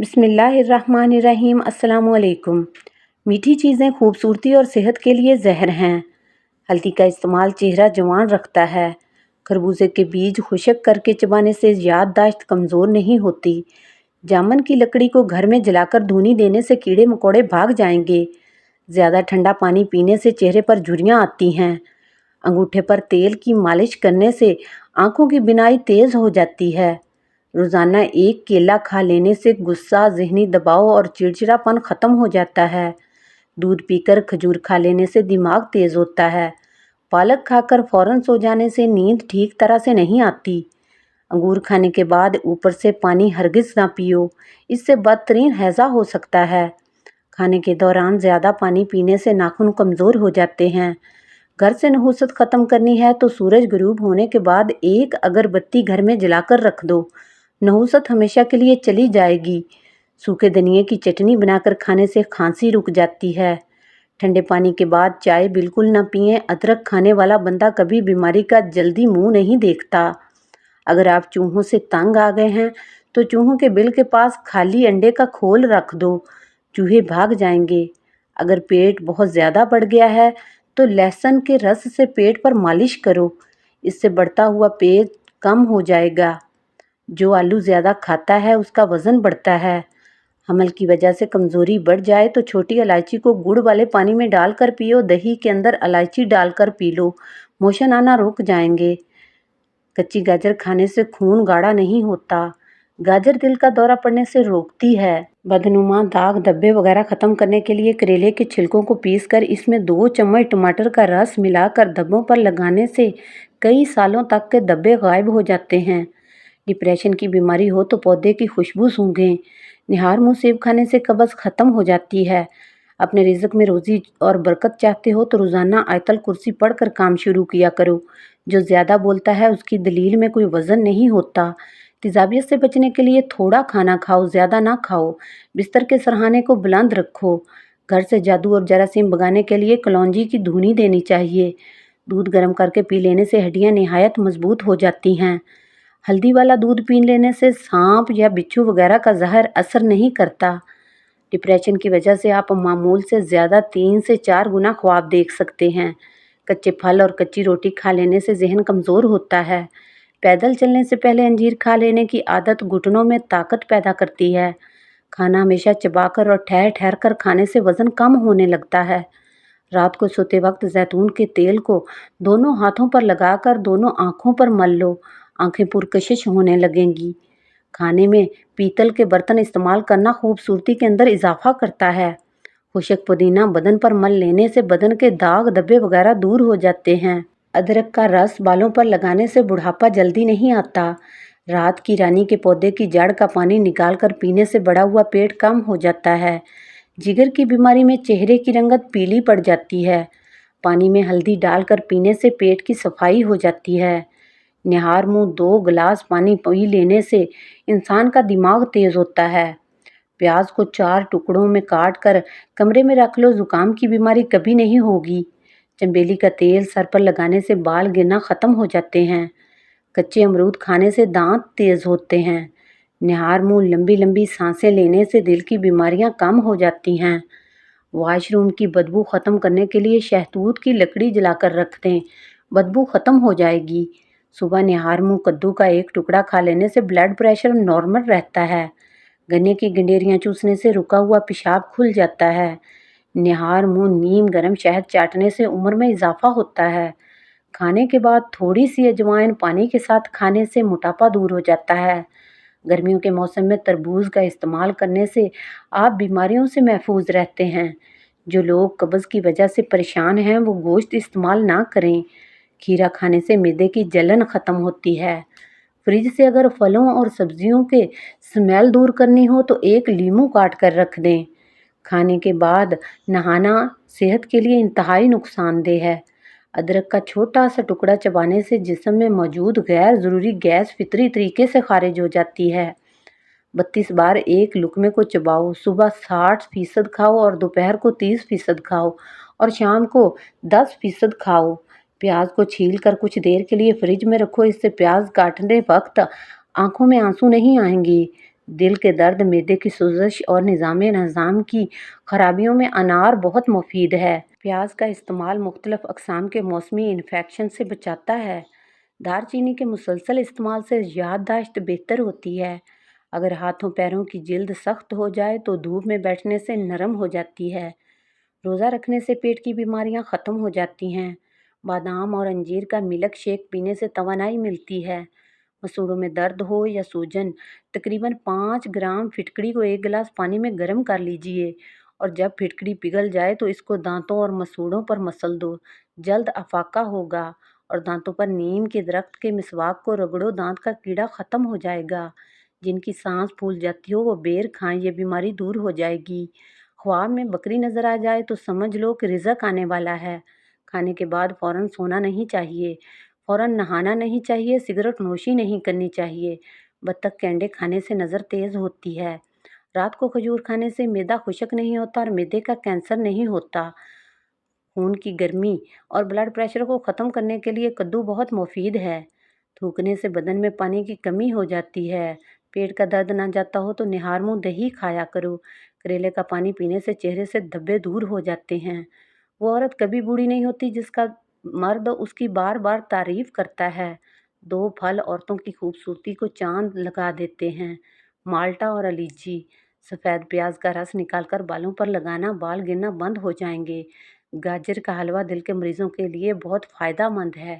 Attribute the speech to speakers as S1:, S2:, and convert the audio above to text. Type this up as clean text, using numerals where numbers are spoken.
S1: बिस्मिल्लाहिर्रहमानिर्रहीम। अस्सलाम वालेकुम। मीठी चीज़ें खूबसूरती और सेहत के लिए ज़हर हैं। हल्दी का इस्तेमाल चेहरा जवान रखता है। खरबूजे के बीज खुशक करके चबाने से याददाश्त कमज़ोर नहीं होती। जामुन की लकड़ी को घर में जलाकर धूनी देने से कीड़े मकोड़े भाग जाएंगे। ज़्यादा ठंडा पानी पीने से चेहरे पर झुर्रियाँ आती हैं। अंगूठे पर तेल की मालिश करने से आँखों की बिनाई तेज़ हो जाती है। रोज़ाना एक केला खा लेने से गुस्सा, ज़हनी दबाव और चिड़चिड़ापन ख़त्म हो जाता है। दूध पीकर खजूर खा लेने से दिमाग तेज़ होता है। पालक खाकर फ़ौरन सो जाने से नींद ठीक तरह से नहीं आती। अंगूर खाने के बाद ऊपर से पानी हरगिज़ ना पियो, इससे बदतरीन हैज़ा हो सकता है। खाने के दौरान ज़्यादा पानी पीने से नाखून कमज़ोर हो जाते हैं। घर से नहुसत ख़त्म करनी है तो सूरज गुरूब होने के बाद एक अगरबत्ती घर में जलाकर रख दो। नहुसत हमेशा के लिए चली जाएगी। सूखे धनिए की चटनी बनाकर खाने से खांसी रुक जाती है। ठंडे पानी के बाद चाय बिल्कुल ना पिएं। अदरक खाने वाला बंदा कभी बीमारी का जल्दी मुंह नहीं देखता। अगर आप चूहों से तंग आ गए हैं तो चूहों के बिल के पास खाली अंडे का खोल रख दो, चूहे भाग जाएंगे। अगर पेट बहुत ज़्यादा बढ़ गया है तो लहसुन के रस से पेट पर मालिश करो, इससे बढ़ता हुआ पेट कम हो जाएगा। जो आलू ज़्यादा खाता है उसका वज़न बढ़ता है। हमल की वजह से कमज़ोरी बढ़ जाए तो छोटी इलायची को गुड़ वाले पानी में डालकर पियो। दही के अंदर इलायची डालकर पी लो, मोशन आना रुक जाएंगे। कच्ची गाजर खाने से खून गाढ़ा नहीं होता। गाजर दिल का दौरा पड़ने से रोकती है। बदनुमा दाग धब्बे वगैरह ख़त्म करने के लिए करेले के छिलकों को पीसकर इसमें 2 चम्मच टमाटर का रस मिलाकर धब्बों पर लगाने से कई सालों तक के धब्बे गायब हो जाते हैं। डिप्रेशन की बीमारी हो तो पौधे की खुशबू सूंघें। निहार मुँह सेब खाने से कब्ज़ ख़त्म हो जाती है। अपने रिज़्क में रोज़ी और बरकत चाहते हो तो रोज़ाना आयतल कुर्सी पढ़कर काम शुरू किया करो। जो ज़्यादा बोलता है उसकी दलील में कोई वज़न नहीं होता। तेज़ाबियत से बचने के लिए थोड़ा खाना खाओ, ज़्यादा ना खाओ। बिस्तर के सरहाने को बुलंद रखो। घर से जादू और जरासीम भगाने के लिए कलौंजी की धूनी देनी चाहिए। दूध गर्म करके पी लेने से हड्डियाँ निहायत मजबूत हो जाती हैं। हल्दी वाला दूध पी लेने से सांप या बिच्छू वगैरह का जहर असर नहीं करता। डिप्रेशन की वजह से आप मामूल से ज़्यादा 3 से 4 गुना ख्वाब देख सकते हैं। कच्चे फल और कच्ची रोटी खा लेने से जहन कमज़ोर होता है। पैदल चलने से पहले अंजीर खा लेने की आदत घुटनों में ताकत पैदा करती है। खाना हमेशा चबाकर और ठहर ठहर कर खाने से वज़न कम होने लगता है। रात को सोते वक्त जैतून के तेल को दोनों हाथों पर लगाकर दोनों आँखों पर मल लो, आँखें पुरकशिश होने लगेंगी। खाने में पीतल के बर्तन इस्तेमाल करना खूबसूरती के अंदर इजाफा करता है। खुशक पुदीना बदन पर मल लेने से बदन के दाग धब्बे वगैरह दूर हो जाते हैं। अदरक का रस बालों पर लगाने से बुढ़ापा जल्दी नहीं आता। रात की रानी के पौधे की जड़ का पानी निकालकर पीने से बढ़ा हुआ पेट कम हो जाता है। जिगर की बीमारी में चेहरे की रंगत पीली पड़ जाती है। पानी में हल्दी डालकर पीने से पेट की सफाई हो जाती है। निहार मुँह 2 गिलास पानी पी लेने से इंसान का दिमाग तेज होता है। प्याज को 4 टुकड़ों में काट कर कमरे में रख लो, जुकाम की बीमारी कभी नहीं होगी। चंबेली का तेल सर पर लगाने से बाल गिरना ख़त्म हो जाते हैं। कच्चे अमरूद खाने से दांत तेज होते हैं। निहार मुँह लंबी लंबी सांसें लेने से दिल की बीमारियां कम हो जाती हैं। वॉशरूम की बदबू ख़त्म करने के लिए शहतूत की लकड़ी जलाकर रख दें, बदबू ख़त्म हो जाएगी। सुबह निहार मुँह कद्दू का 1 टुकड़ा खा लेने से ब्लड प्रेशर नॉर्मल रहता है। गन्ने की गंडेरियाँ चूसने से रुका हुआ पेशाब खुल जाता है। निहार मुँह नीम गर्म शहद चाटने से उम्र में इजाफा होता है। खाने के बाद थोड़ी सी अजवाइन पानी के साथ खाने से मोटापा दूर हो जाता है। गर्मियों के मौसम में तरबूज का इस्तेमाल करने से आप बीमारियों से महफूज रहते हैं। जो लोग कब्ज़ की वजह से परेशान हैं वो गोश्त इस्तेमाल ना करें। खीरा खाने से मैदे की जलन ख़त्म होती है। फ्रिज से अगर फलों और सब्जियों के स्मेल दूर करनी हो तो 1 लीमू काट कर रख दें। खाने के बाद नहाना सेहत के लिए इंतहाई नुकसानदेह है। अदरक का छोटा सा टुकड़ा चबाने से जिस्म में मौजूद गैर ज़रूरी गैस फितरी तरीके से खारिज हो जाती है। 32 बार एक लुकमे को चबाओ। सुबह 60% खाओ और दोपहर को 30% खाओ और शाम को 10% खाओ। प्याज को छील कर कुछ देर के लिए फ्रिज में रखो, इससे प्याज काटने वक्त आंखों में आंसू नहीं आएंगी। دل کے درد، معدے کی سوزش اور نظام ہضم کی خرابیوں میں انار بہت مفید ہے۔ پیاز کا استعمال مختلف اقسام کے موسمی انفیکشن سے بچاتا ہے۔ دار چینی کے مسلسل استعمال سے یادداشت بہتر ہوتی ہے۔ اگر ہاتھوں پیروں کی جلد سخت ہو جائے تو دھوپ میں بیٹھنے سے نرم ہو جاتی ہے۔ روزہ رکھنے سے پیٹ کی بیماریاں ختم ہو جاتی ہیں۔ بادام اور انجیر کا ملک شیک پینے سے توانائی ملتی ہے۔ مسوڑوں میں درد ہو یا سوجن، تقریباً 5 گرام پھٹکری کو 1 گلاس پانی میں گرم کر لیجئے اور جب پھٹکری پگھل جائے تو اس کو دانتوں اور مسوڑوں پر مسل دو، جلد افاقہ ہوگا۔ اور دانتوں پر نیم کے درخت کے مسواک کو رگڑو، دانت کا کیڑا ختم ہو جائے گا۔ جن کی سانس پھول جاتی ہو وہ بیر کھائیں، یہ بیماری دور ہو جائے گی۔ خواب میں بکری نظر آ جائے تو سمجھ لو کہ رزق آنے والا ہے۔ کھانے کے بعد فوراً سونا نہیں چاہیے، فوراً نہانا نہیں چاہیے، سگریٹ نوشی نہیں کرنی چاہیے۔ بطخ کے انڈے کھانے سے نظر تیز ہوتی ہے۔ رات کو کھجور کھانے سے معدہ خشک نہیں ہوتا اور معدے کا کینسر نہیں ہوتا۔ خون کی گرمی اور بلڈ پریشر کو ختم کرنے کے لیے کدو بہت مفید ہے۔ تھوکنے سے بدن میں پانی کی کمی ہو جاتی ہے۔ پیٹ کا درد نہ جاتا ہو تو نہار منہ دہی کھایا کرو۔ کریلے کا پانی پینے سے چہرے سے دھبے دور ہو جاتے ہیں۔ وہ عورت کبھی بوڑھی نہیں ہوتی جس کا مرد اس کی بار بار تعریف کرتا ہے۔ 2 پھل عورتوں کی خوبصورتی کو چاند لگا دیتے ہیں، مالٹا اور الائچی۔ سفید پیاز کا رس نکال کر بالوں پر لگانا، بال گرنا بند ہو جائیں گے۔ گاجر کا حلوہ دل کے مریضوں کے لیے بہت فائدہ مند ہے۔